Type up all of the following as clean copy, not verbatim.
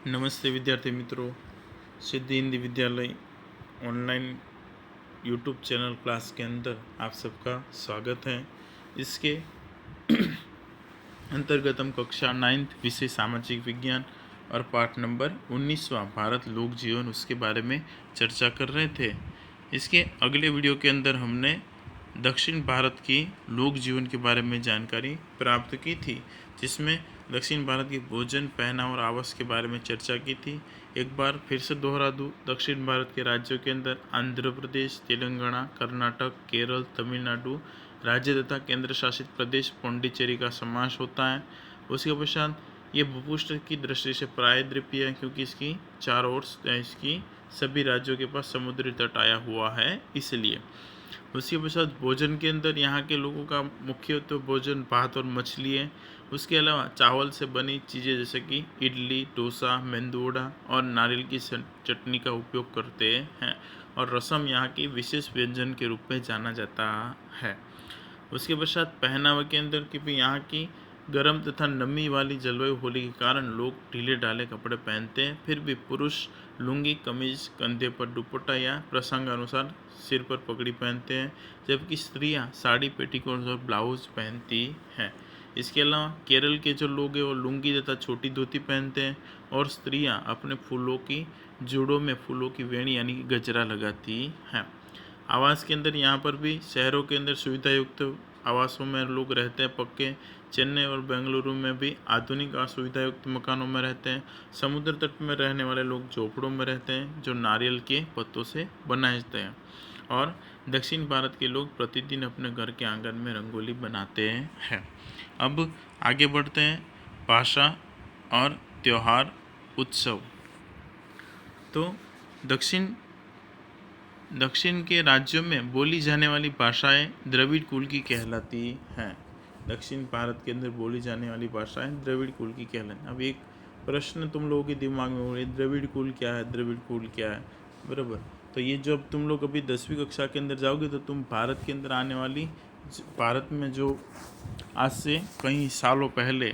नमस्ते विद्यार्थी मित्रों, सिद्धि हिंदी विद्यालय ऑनलाइन यूट्यूब चैनल क्लास के अंदर आप सबका स्वागत है। इसके अंतर्गत हम कक्षा 9th विषय सामाजिक विज्ञान और पाठ नंबर 19वां भारत लोक जीवन उसके बारे में चर्चा कर रहे थे। इसके अगले वीडियो के अंदर हमने दक्षिण भारत की लोक जीवन के बारे में जानकारी प्राप्त की थी, जिसमें दक्षिण भारत के भोजन, पहनावा और आवास के बारे में चर्चा की थी। एक बार फिर से दोहरा दूँ, दक्षिण भारत के राज्यों के अंदर आंध्र प्रदेश, तेलंगाना, कर्नाटक, केरल, तमिलनाडु राज्य तथा केंद्र शासित प्रदेश पौंडीचेरी का समावेश होता है। उसके पश्चात ये भूपृष्ठ की दृष्टि से प्रायद्वीपीय है, क्योंकि इसकी चारों ओर इसकी सभी राज्यों के पास समुद्री तट आया हुआ है, इसलिए। उसके पश्चात भोजन के अंदर यहाँ के लोगों का मुख्य तो भोजन भात और मछली है। उसके अलावा चावल से बनी चीज़ें जैसे कि इडली, डोसा, मेंदू वड़ा और नारियल की चटनी का उपयोग करते हैं, और रसम यहाँ की विशेष व्यंजन के रूप में जाना जाता है। उसके पश्चात पहनावे के अंदर कि भी यहाँ की गर्म तथा नमी वाली जलवायु होने के कारण लोग ढीले ढाले कपड़े पहनते हैं। फिर भी पुरुष लुंगी, कमीज, कंधे पर दुपट्टा या प्रसंगानुसार सिर पर पगड़ी पहनते हैं, जबकि स्त्रियां साड़ी, पेटीकोट और ब्लाउज पहनती हैं। इसके अलावा केरल के जो लोग हैं वो लुंगी तथा छोटी धोती पहनते हैं, और स्त्रियां अपने फूलों की जोड़ों में फूलों की वेणी यानी कि गजरा लगाती हैं। आवास के अंदर यहाँ पर भी शहरों के अंदर सुविधा युक्त आवासों में लोग रहते हैं पक्के। चेन्नई और बेंगलुरु में भी आधुनिक असुविधा युक्त मकानों में रहते हैं। समुद्र तट में रहने वाले लोग झोपड़ों में रहते हैं, जो नारियल के पत्तों से बनाए जाते हैं। और दक्षिण भारत के लोग प्रतिदिन अपने घर के आंगन में रंगोली बनाते हैं। अब आगे बढ़ते हैं, भाषा और त्योहार उत्सव। तो दक्षिण के राज्यों में बोली जाने वाली भाषाएं द्रविड़ कुल की कहलाती हैं। दक्षिण भारत के अंदर बोली जाने वाली भाषाएं द्रविड़ कुल की कहलाती हैं। अब एक प्रश्न तुम लोगों के दिमाग में हो रहा है, द्रविड़ कुल क्या है, द्रविड़ कुल क्या है, बराबर। तो ये जब तुम लोग अभी 10वीं कक्षा के अंदर जाओगे तो तुम भारत के अंदर आने वाली, भारत में जो आज से कई सालों पहले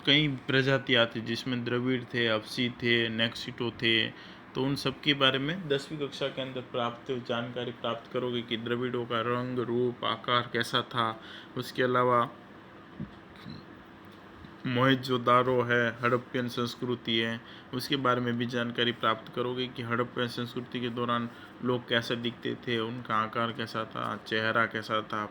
कई प्रजाति आती, जिसमें द्रविड़ थे, अवसी थे, नेक्सिटो थे, तो उन सब के बारे में 10वीं कक्षा के अंदर जानकारी प्राप्त करोगे कि द्रविड़ों का रंग, रूप, आकार कैसा था। उसके अलावा मोहनजोदारो है, हड़प्पन संस्कृति है, उसके बारे में भी जानकारी प्राप्त करोगे कि हड़प्पन संस्कृति के दौरान लोग कैसे दिखते थे, उनका आकार कैसा था, चेहरा कैसा था,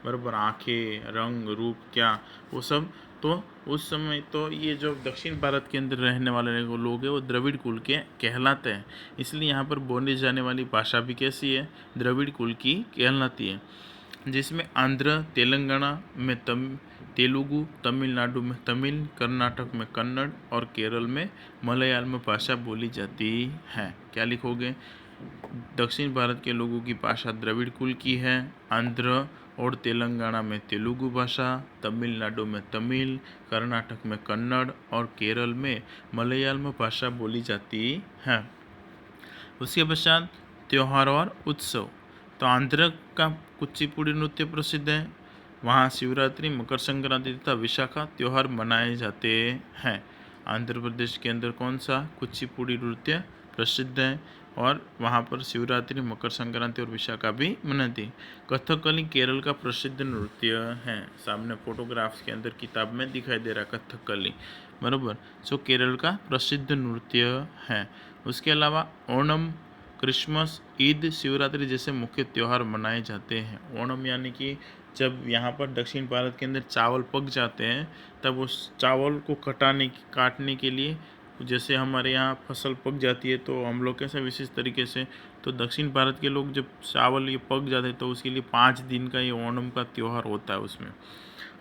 बराबर, आंखें, रंग, रूप क्या, वो सब। तो उस समय तो ये जो दक्षिण भारत के अंदर रहने वाले लोग हैं वो द्रविड़ कुल के कहलाते हैं, इसलिए यहाँ पर बोली जाने वाली भाषा भी कैसी है, द्रविड़ कुल की कहलाती है, जिसमें आंध्र तेलंगाना में तेलुगु, तमिलनाडु में तमिल, कर्नाटक में कन्नड़ और केरल में मलयालम भाषा बोली जाती है। क्या लिखोगे? दक्षिण भारत के लोगों की भाषा द्रविड़ कुल की है। आंध्र और तेलंगाना में तेलुगु भाषा, तमिलनाडु में तमिल, कर्नाटक में कन्नड़ और केरल में मलयालम भाषा बोली जाती है। उसके पश्चात त्यौहार और उत्सव। तो आंध्र का कुचिपुड़ी नृत्य प्रसिद्ध है। वहाँ शिवरात्रि, मकर संक्रांति तथा विशाखा त्यौहार मनाए जाते हैं। आंध्र प्रदेश के अंदर कौन सा कुचिपुड़ी नृत्य प्रसिद्ध है, और वहाँ पर शिवरात्रि, मकर संक्रांति और विशाखा भी मनाती है। कथकली केरल का प्रसिद्ध नृत्य है। सामने फोटोग्राफ्स के अंदर किताब में दिखाई दे रहा कथकली, बराबर, जो केरल का प्रसिद्ध नृत्य है। उसके अलावा ओणम, क्रिसमस, ईद, शिवरात्रि जैसे मुख्य त्यौहार मनाए जाते हैं। ओणम यानी कि जब यहाँ पर दक्षिण भारत के अंदर चावल पक जाते हैं, तब उस चावल को काटने के लिए, जैसे हमारे यहाँ फसल पक जाती है तो हम लोग कैसे विशेष तरीके से, तो दक्षिण भारत के लोग जब चावल ये पक जाते हैं तो उसके लिए 5 दिन का ये ओणम का त्यौहार होता है।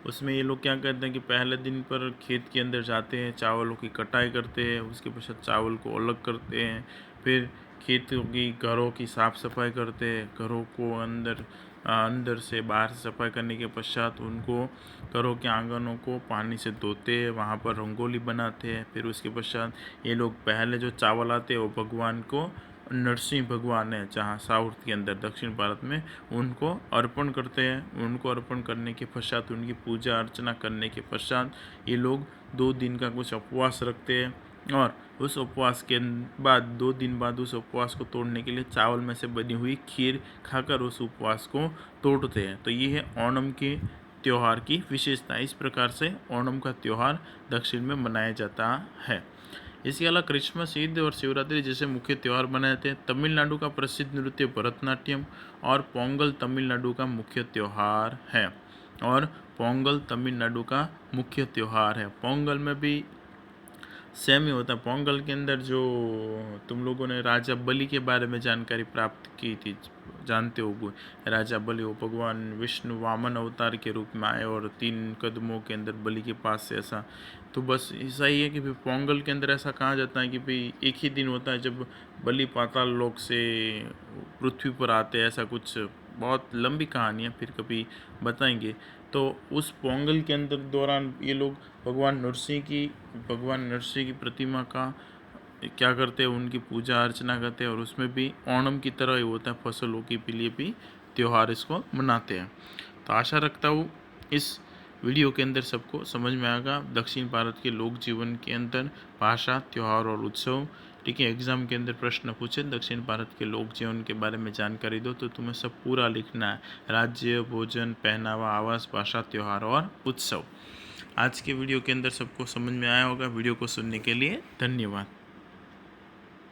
उसमें ये लोग क्या करते हैं कि पहले दिन पर खेत के अंदर जाते हैं, चावलों की कटाई करते हैं, उसके पश्चात चावल को अलग करते हैं, फिर खेतों की, घरों की साफ़ सफाई करते हैं, घरों को अंदर से बाहर से सफाई करने के पश्चात उनको, घरों के आंगनों को पानी से धोते हैं, वहाँ पर रंगोली बनाते हैं। फिर उसके पश्चात ये लोग पहले जो चावल आते हैं वो भगवान को, नरसिंह भगवान है जहाँ साउथ के अंदर दक्षिण भारत में, उनको अर्पण करते हैं। उनको अर्पण करने के पश्चात, उनकी पूजा अर्चना करने के पश्चात ये लोग 2 दिन का कुछ उपवास रखते हैं, और उस उपवास के बाद 2 दिन बाद उस उपवास को तोड़ने के लिए चावल में से बनी हुई खीर खाकर उस उपवास को तोड़ते हैं। तो ये है ओणम के त्यौहार की विशेषता। इस प्रकार से ओणम का त्यौहार दक्षिण में मनाया जाता है। इसके अलावा क्रिसमस, ईद और शिवरात्रि जैसे मुख्य त्यौहार मनाए जाते हैं। तमिलनाडु का प्रसिद्ध नृत्य भरतनाट्यम और पोंगल तमिलनाडु का मुख्य त्यौहार है। और पोंगल तमिलनाडु का मुख्य त्यौहार है। पोंगल में भी सेम ही होता है। पोंगल के अंदर जो तुम लोगों ने राजा बलि के बारे में जानकारी प्राप्त की थी, जानते हो, राजा बलि वो भगवान विष्णु वामन अवतार के रूप में आए और 3 कदमों के अंदर बलि के पास से ऐसा। तो बस ऐसा ही है कि फिर पोंगल के अंदर ऐसा कहा जाता है कि भाई एक ही दिन होता है जब बलि पाताल लोक से पृथ्वी पर आते हैं। ऐसा कुछ बहुत लंबी कहानी है, फिर कभी बताएंगे। तो उस पोंगल के अंदर दौरान ये लोग भगवान नरसिंह की प्रतिमा का क्या करते हैं, उनकी पूजा अर्चना करते हैं। और उसमें भी ओणम की तरह ही होता है, फसलों के लिए भी त्यौहार इसको मनाते हैं। तो आशा रखता हूँ इस वीडियो के अंदर सबको समझ में आएगा दक्षिण भारत के लोक जीवन के अंदर भाषा, त्यौहार और उत्सव। ठीक है, एग्जाम के अंदर प्रश्न पूछे दक्षिण भारत के लोक जीवन के बारे में जानकारी दो तो तुम्हें सब पूरा लिखना है। राज्य, भोजन, पहनावा, आवास, भाषा, त्यौहार और उत्सव। आज के वीडियो के अंदर सबको समझ में आया होगा। वीडियो को सुनने के लिए धन्यवाद।